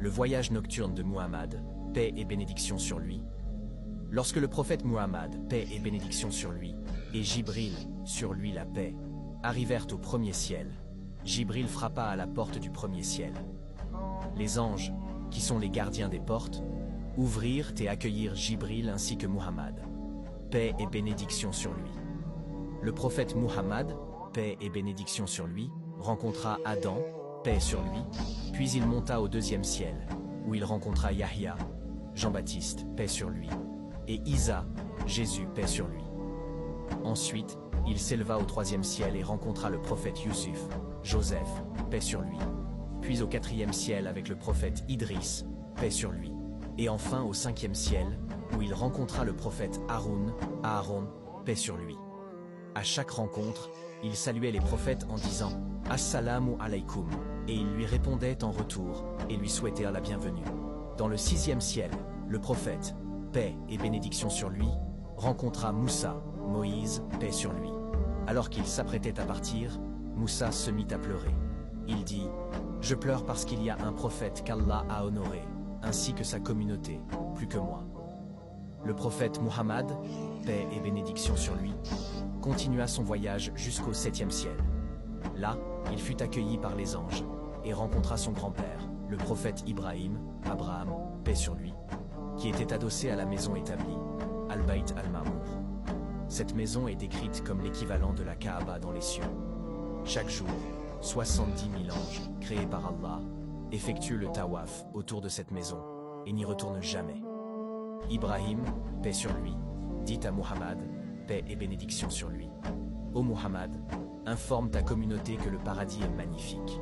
Le voyage nocturne de Muhammad, paix et bénédiction sur lui. Lorsque le prophète Muhammad, paix et bénédiction sur lui, et Jibril, sur lui la paix, arrivèrent au premier ciel, Jibril frappa à la porte du premier ciel. Les anges, qui sont les gardiens des portes, ouvrirent et accueillirent Jibril ainsi que Muhammad. Paix et bénédiction sur lui. Le prophète Muhammad, paix et bénédiction sur lui, rencontra Adam, paix sur lui, puis il monta au deuxième ciel, où il rencontra Yahya, Jean-Baptiste, paix sur lui, et Isa, Jésus, paix sur lui. Ensuite, il s'éleva au troisième ciel et rencontra le prophète Yusuf, Joseph, paix sur lui, puis au quatrième ciel avec le prophète Idriss, paix sur lui, et enfin au cinquième ciel, où il rencontra le prophète Aaron, paix sur lui. À chaque rencontre, il saluait les prophètes en disant « Assalamu alaykum » et ils lui répondaient en retour et lui souhaitèrent la bienvenue. Dans le sixième ciel, le prophète, paix et bénédiction sur lui, rencontra Moussa, Moïse, paix sur lui. Alors qu'il s'apprêtait à partir, Moussa se mit à pleurer. Il dit « Je pleure parce qu'il y a un prophète qu'Allah a honoré, ainsi que sa communauté, plus que moi. » Le prophète Muhammad, paix et bénédiction sur lui, continua son voyage jusqu'au septième ciel. Là, il fut accueilli par les anges et rencontra son grand-père, le prophète Ibrahim, Abraham, paix sur lui, qui était adossé à la maison établie, Al-Bayt al-Ma'mour. Cette maison est décrite comme l'équivalent de la Kaaba dans les cieux. Chaque jour, 70 000 anges, créés par Allah, effectuent le tawaf autour de cette maison et n'y retournent jamais. Ibrahim, paix sur lui, dit à Muhammad, paix et bénédiction sur lui. Ô Muhammad, informe ta communauté que le paradis est magnifique.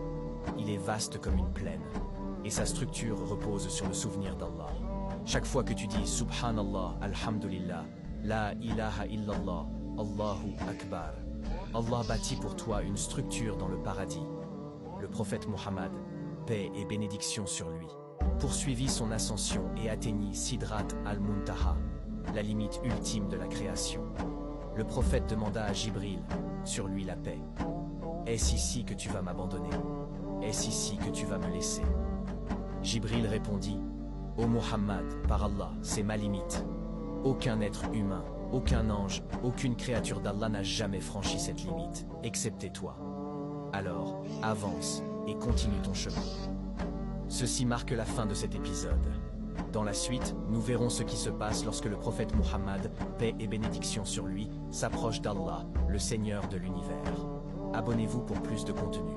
Il est vaste comme une plaine, et sa structure repose sur le souvenir d'Allah. Chaque fois que tu dis Subhanallah, Alhamdulillah, La ilaha illallah, Allahu Akbar, Allah bâtit pour toi une structure dans le paradis. Le prophète Muhammad, paix et bénédiction sur lui, poursuivit son ascension et atteignit Sidrat al-Muntaha, la limite ultime de la création. Le prophète demanda à Jibril, sur lui la paix, « Est-ce ici que tu vas m'abandonner? Est-ce ici que tu vas me laisser ?» Jibril répondit, « Ô Muhammad, par Allah, c'est ma limite. Aucun être humain, aucun ange, aucune créature d'Allah n'a jamais franchi cette limite, excepté toi. Alors, avance et continue ton chemin. » Ceci marque la fin de cet épisode. Dans la suite, nous verrons ce qui se passe lorsque le prophète Muhammad, paix et bénédiction sur lui, s'approche d'Allah, le Seigneur de l'univers. Abonnez-vous pour plus de contenu.